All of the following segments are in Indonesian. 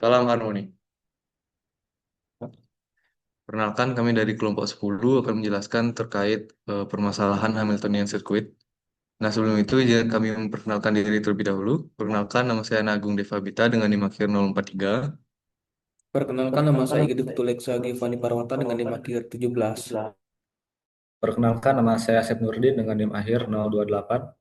Salam harmoni. Perkenalkan, kami dari kelompok 10 akan menjelaskan terkait permasalahan Hamiltonian Circuit. Nah, sebelum itu izin kami memperkenalkan diri terlebih dahulu. Perkenalkan, nama saya Nagung Devabita dengan NIM akhir 043. Perkenalkan nama saya Gede Tuleksa Giovanni Parwata dengan NIM akhir 17. Perkenalkan, nama saya Asep Nurdin dengan NIM akhir 028.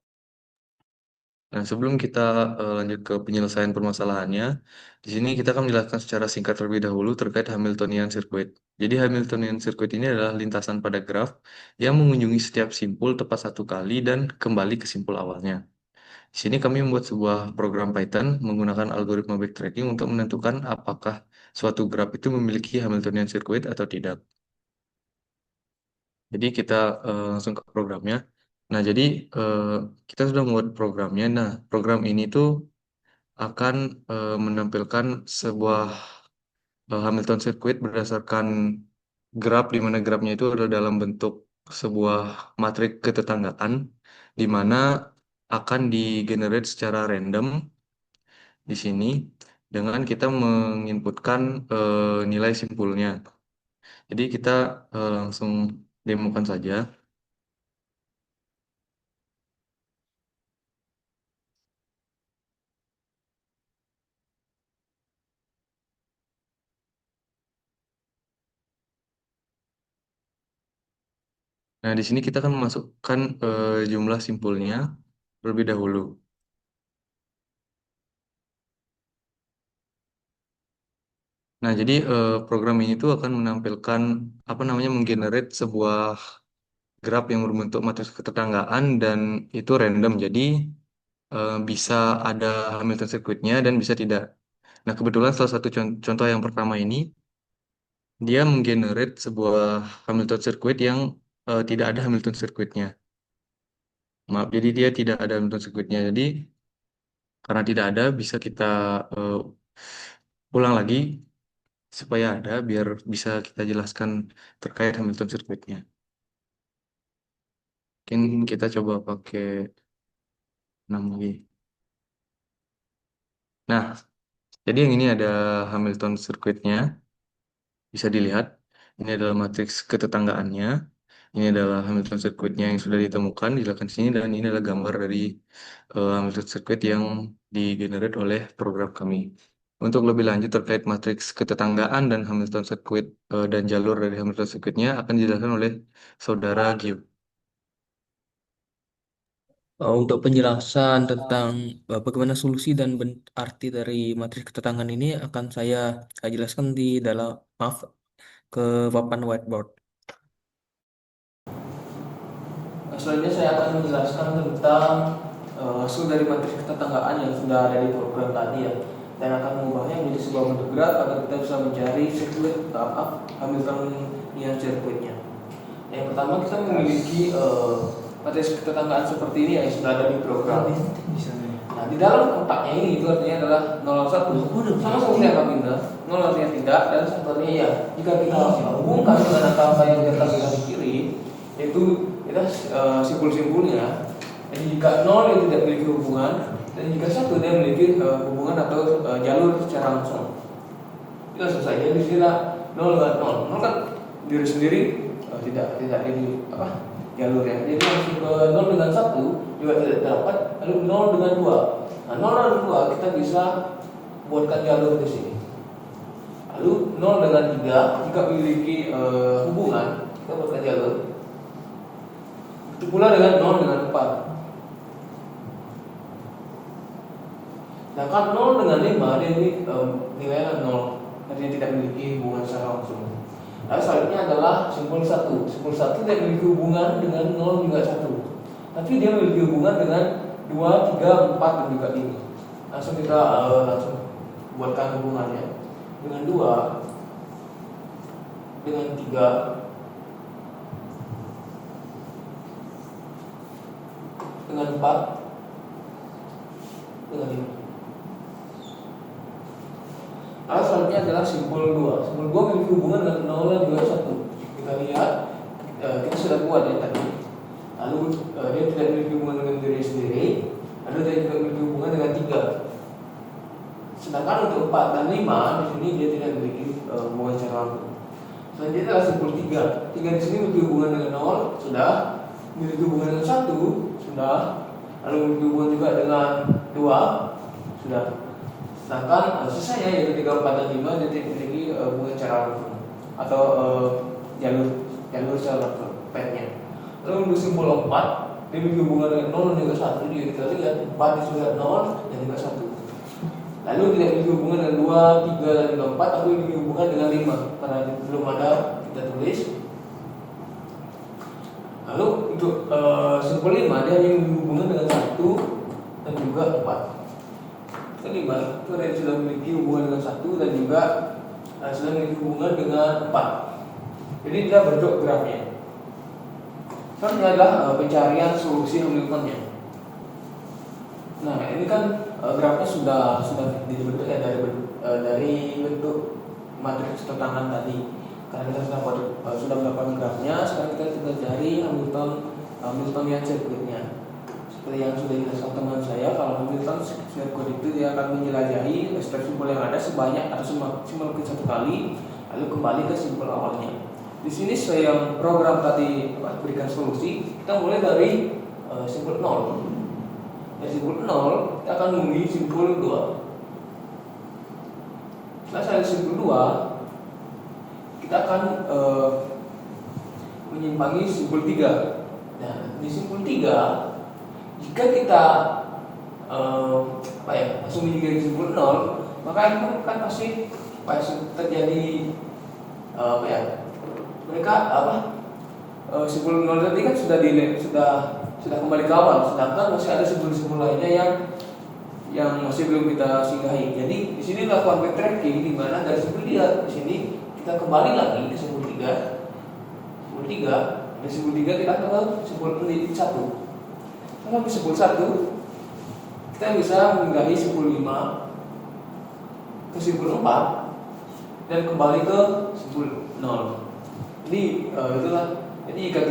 Nah, sebelum kita lanjut ke penyelesaian permasalahannya, di sini kita akan menjelaskan secara singkat terlebih dahulu terkait Hamiltonian Circuit. Jadi Hamiltonian Circuit ini adalah lintasan pada graf yang mengunjungi setiap simpul tepat satu kali dan kembali ke simpul awalnya. Di sini kami membuat sebuah program Python menggunakan algoritma backtracking untuk menentukan apakah suatu graf itu memiliki Hamiltonian Circuit atau tidak. Jadi kita langsung ke programnya. Nah, jadi eh, kita sudah membuat programnya. Nah, program ini tuh akan menampilkan sebuah Hamilton Circuit berdasarkan graf, di mana grafnya itu adalah dalam bentuk sebuah matriks ketetanggaan, di mana akan digenerate secara random di sini dengan kita menginputkan nilai simpulnya. Jadi kita langsung demokan saja. Nah, di sini kita akan memasukkan jumlah simpulnya terlebih dahulu. Nah, jadi program ini tuh akan menampilkan apa namanya menggenerate sebuah graf yang berbentuk matriks ketetanggaan dan itu random. Jadi bisa ada Hamilton circuitnya dan bisa tidak. Nah, kebetulan salah satu contoh yang pertama ini dia menggenerate sebuah Hamilton circuit yang tidak ada Hamilton circuitnya. Maaf, jadi dia tidak ada Hamilton circuitnya. Jadi karena tidak ada, bisa kita eh, ulang lagi supaya ada, biar bisa kita jelaskan terkait Hamilton circuitnya. Mungkin kita coba pakai 6 lagi. Nah, jadi yang ini ada Hamilton circuitnya, bisa dilihat. Ini adalah matriks ketetanggaannya. Ini adalah Hamilton circuitnya yang sudah ditemukan, dijelaskan di sini, dan ini adalah gambar dari Hamilton circuit yang digenerate oleh program kami. Untuk lebih lanjut terkait matriks ketetanggaan dan Hamilton circuit dan jalur dari Hamilton circuitnya akan dijelaskan oleh saudara Gio. Untuk penjelasan tentang bagaimana solusi dan arti dari matriks ketetanggaan ini akan saya jelaskan di dalam maaf ke papan whiteboard. Selanjutnya saya akan menjelaskan tentang hasil dari matriks ketetanggaan yang sudah ada di program tadi ya, dan akan mengubahnya menjadi sebuah bentuk graf agar kita bisa mencari sirkuit Hamiltonian circuitnya. Yang pertama kita memiliki matriks ketetanggaan seperti ini yang sudah ada di program. Nah, di dalam kotaknya ini itu artinya adalah 0 1. Sama seperti yang kami bilang, 0 artinya tidak dan 1 artinya ya. Jika kita hubungkan dengan angka yang di atas dan di kiri, yaitu kita simpul-simpulnya. Jadi jika 0 itu tidak memiliki hubungan dan jika 1 dia memiliki hubungan atau jalur secara langsung. Itu selesai. Jadi di sini 0 dengan 0. 0 kan diri sendiri tidak ini apa jalur ya. Jadi langsung ke 0 dengan 1 juga tidak dapat, lalu 0 dengan 2. Nah, 0 dan 2 kita bisa buatkan jalur di sini. Lalu 0 dengan 3 jika memiliki hubungan, kita buatkan jalur. Itu pula dengan 0 dengan 4. Sedangkan 0 dengan 5 dia ini nilainya 0, artinya tidak memiliki hubungan secara langsung. Lalu selanjutnya adalah simpul 1. Simpul 1 tidak memiliki hubungan dengan 0 juga 1. Tapi dia memiliki hubungan dengan 2, 3, 4 dan juga 5. Langsung kita langsung buatkan hubungannya. Dengan 2, dengan 3, dengan 4, dengan 5. Lalu selanjutnya adalah simpul 2. Simpul 2 memiliki hubungan dengan 0 dan juga 1. Kita lihat, kita sudah buat ya tadi. Lalu dia tidak memiliki hubungan dengan diri sendiri. Lalu dia juga memiliki hubungan dengan 3. Sedangkan untuk 4 dan 5 di sini dia tidak memiliki hubungan secara langsung. Selanjutnya adalah simpul 3. 3 di sini memiliki hubungan dengan 0, sudah. Memiliki hubungan dengan 1, sudah. Lalu memiliki hubungan juga dengan 2, sudah. Sedangkan sisanya yaitu 3, 4, dan 5 dia tidak memiliki hubungan secara langsung atau jalur secara langsung petnya. Lalu untuk simbol 4 dia memiliki hubungan dengan 0 dan juga 1. Jadi kita lihat 4 di sudah 0 dan juga 1. Lalu tidak memiliki hubungan dengan 2, 3, dan juga 4, tapi memiliki hubungan dengan 5 karena belum ada kita tulis. Lalu untuk simbol 5 dia hanya memiliki hubungan dengan 1 dan juga 4. Kelima itu dia sudah memiliki hubungan dengan 1 dan juga sudah memiliki hubungan dengan 4. Jadi dia bentuk grafnya. Selanjutnya adalah pencarian solusi Hamiltonnya. Nah, ini kan grafnya sudah dibentuk ya dari bentuk matriks tertangan tadi. Karena kita sudah mendapatkan grafnya, sekarang kita tinggal cari Hamiltonian circuitnya. Seperti yang sudah dijelaskan teman saya, kalau Hamilton circuit itu dia akan menjelajahi step simpul yang ada sebanyak atau semaksimal mungkin 1 kali, lalu kembali ke simpul awalnya. Di sini sesuai yang program tadi berikan solusi, kita mulai dari simpul 0. Dari simpul 0 kita akan menemui simpul 2. Setelah dari simpul 2 kita akan menyimpangi simpul 3. Nah, di simpul 3 jika kita langsung menyingkir simpul 0, maka itu kan pasti terjadi mereka simpul 0 tadi kan sudah kembali ke awal, sedangkan masih ada simpul-simpul lainnya yang masih belum kita singgahi. Jadi di sini lakukan backtracking di mana dari simpul 3 di sini kita kembali lagi ke simpul 3. Simpul 3, dari simpul 3 kita ke simpul 1. Kalau simpul 1 kita bisa menggahi simpul 5 ke simpul 4 dan kembali ke simpul 0. Jadi itulah. Jadi jika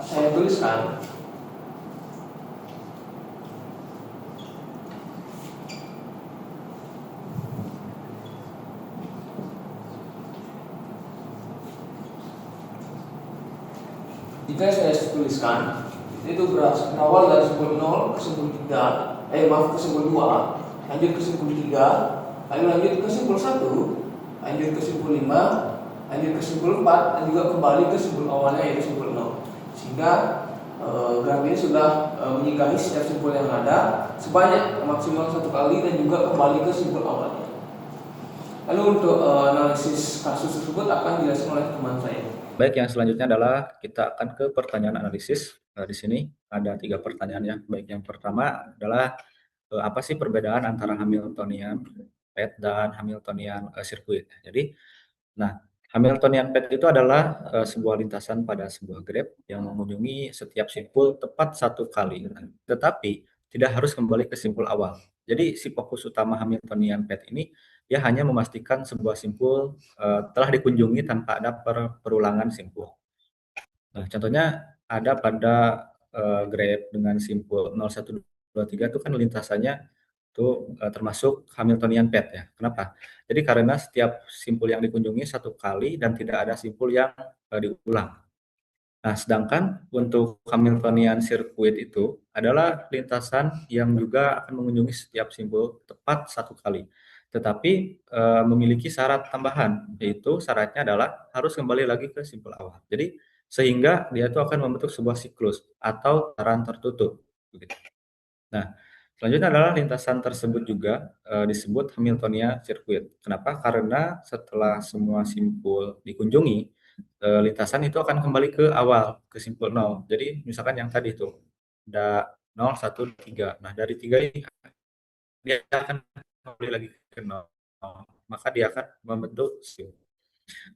saya tuliskan itu berawal dari simpul 0 ke simpul 3, ke simpul 2, lanjut ke simpul 3, lalu lanjut ke simpul 1, lanjut ke simpul 5, lanjut ke simpul 4, dan juga kembali ke simpul awalnya yaitu simpul 0. Sehingga graf ini sudah menyinggahi setiap simpul yang ada sebanyak maksimal 1 kali dan juga kembali ke simpul awalnya. Lalu untuk analisis kasus tersebut akan dijelaskan oleh teman saya. Baik, yang selanjutnya adalah kita akan ke pertanyaan analisis. Di sini ada 3 pertanyaan ya. Baik, yang pertama adalah apa sih perbedaan antara Hamiltonian pad dan Hamiltonian circuit. Jadi, Hamiltonian pad itu adalah sebuah lintasan pada sebuah graf yang mengunjungi setiap simpul tepat 1 kali, tetapi tidak harus kembali ke simpul awal. Jadi si fokus utama Hamiltonian pad ini dia hanya memastikan sebuah simpul telah dikunjungi tanpa ada perulangan simpul. Nah, contohnya ada pada graf dengan simpul 0, 1, 2, 3 itu kan lintasannya itu termasuk Hamiltonian pad ya. Kenapa? Jadi karena setiap simpul yang dikunjungi 1 kali dan tidak ada simpul yang diulang. Nah, sedangkan untuk Hamiltonian circuit itu adalah lintasan yang juga akan mengunjungi setiap simpul tepat 1 kali. Tetapi memiliki syarat tambahan, yaitu syaratnya adalah harus kembali lagi ke simpul awal. Jadi sehingga dia itu akan membentuk sebuah siklus atau lingkaran tertutup. Begitu. Nah, selanjutnya adalah lintasan tersebut juga disebut Hamiltonian circuit. Kenapa? Karena setelah semua simpul dikunjungi, lintasan itu akan kembali ke awal, ke simpul 0. Jadi misalkan yang tadi itu ada 0, 1, 3. Nah, dari 3 ini dia akan kembali lagi ke 0. Maka dia akan membentuk simpul.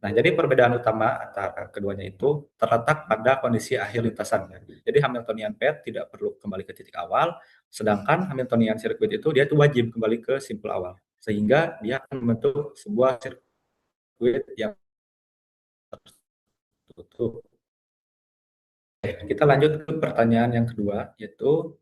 Nah, jadi perbedaan utama antara keduanya itu terletak pada kondisi akhir lintasan. Jadi Hamiltonian pad tidak perlu kembali ke titik awal, sedangkan Hamiltonian circuit itu dia itu wajib kembali ke simpul awal, sehingga dia akan membentuk sebuah sirkuit yang tertutup. Kita lanjut ke pertanyaan yang kedua, yaitu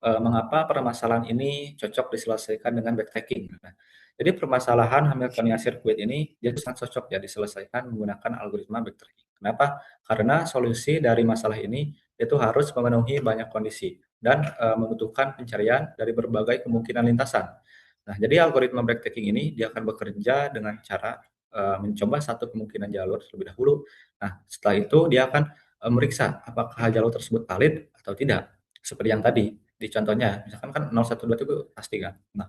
mengapa permasalahan ini cocok diselesaikan dengan backtracking. Nah, jadi permasalahan Hamiltonian Circuit ini dia sangat cocok ya diselesaikan menggunakan algoritma backtracking. Kenapa? Karena solusi dari masalah ini itu harus memenuhi banyak kondisi dan membutuhkan pencarian dari berbagai kemungkinan lintasan. Nah, jadi algoritma backtracking ini dia akan bekerja dengan cara mencoba satu kemungkinan jalur terlebih dahulu. Nah, setelah itu dia akan meriksa apakah jalur tersebut valid atau tidak. Seperti yang tadi di contohnya, misalkan kan 012 itu pasti kan. Nah,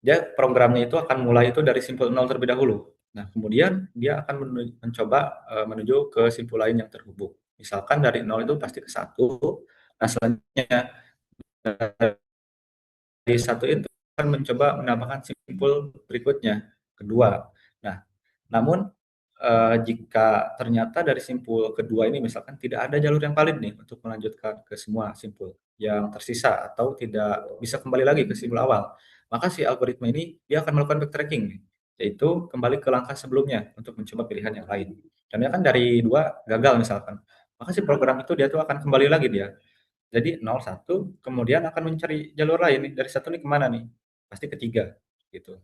dia programnya itu akan mulai itu dari simpul 0 terlebih dahulu. Nah, kemudian dia akan mencoba menuju ke simpul lain yang terhubung. Misalkan dari 0 itu pasti ke 1. Nah, selanjutnya dari 1 itu akan mencoba menambahkan simpul berikutnya, kedua. Nah, namun jika ternyata dari simpul kedua ini misalkan tidak ada jalur yang valid nih untuk melanjutkan ke semua simpul yang tersisa atau tidak bisa kembali lagi ke simpul awal, maka si algoritma ini dia akan melakukan backtracking nih, yaitu kembali ke langkah sebelumnya untuk mencoba pilihan yang lain. Dan ya kan dari dua gagal misalkan, maka si program itu dia tuh akan kembali lagi dia. Jadi 01 kemudian akan mencari jalur lain nih, dari satu nih kemana nih? Pasti ketiga gitu.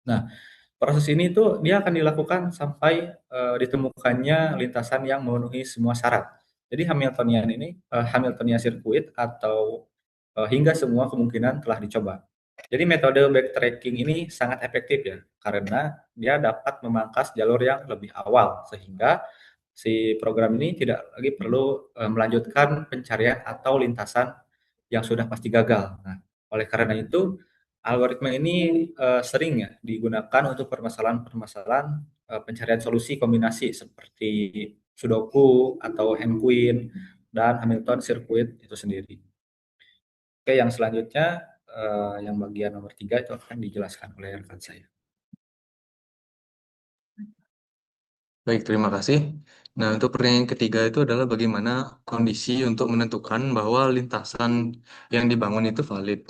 Nah, proses ini tuh dia akan dilakukan sampai ditemukannya lintasan yang memenuhi semua syarat. Jadi Hamiltonian ini Hamiltonian Circuit atau hingga semua kemungkinan telah dicoba. Jadi metode backtracking ini sangat efektif ya, karena dia dapat memangkas jalur yang lebih awal sehingga si program ini tidak lagi perlu melanjutkan pencarian atau lintasan yang sudah pasti gagal. Nah, oleh karena itu algoritma ini sering ya digunakan untuk permasalahan-permasalahan pencarian solusi kombinasi seperti Sudoku atau M-Queen dan Hamilton Circuit itu sendiri. Oke, yang selanjutnya yang bagian nomor 3 itu akan dijelaskan oleh rekan saya. Baik, terima kasih. Nah, untuk pertanyaan ketiga itu adalah bagaimana kondisi untuk menentukan bahwa lintasan yang dibangun itu valid.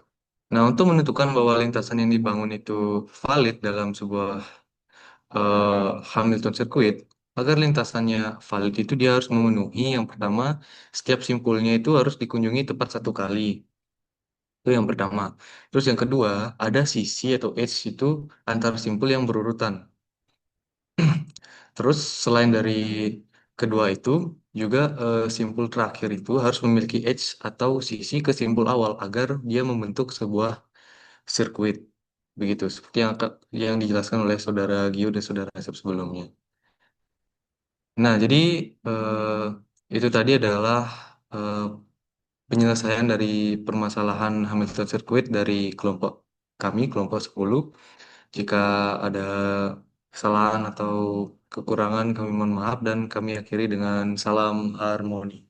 Nah, untuk menentukan bahwa lintasan yang dibangun itu valid dalam sebuah Hamilton Circuit, agar lintasannya valid itu dia harus memenuhi yang pertama, setiap simpulnya itu harus dikunjungi tepat satu kali. Itu yang pertama. Terus yang kedua, ada sisi atau edge itu antar simpul yang berurutan. Terus selain dari kedua itu, juga simpul terakhir itu harus memiliki edge atau sisi ke simpul awal agar dia membentuk sebuah sirkuit. Begitu, seperti yang dijelaskan oleh saudara Gio dan saudara Asep sebelumnya. Nah, jadi itu tadi adalah eh, penyelesaian dari permasalahan Hamilton Circuit dari kelompok kami, kelompok 10. Jika ada kesalahan atau kekurangan, kami mohon maaf dan kami akhiri dengan salam harmoni.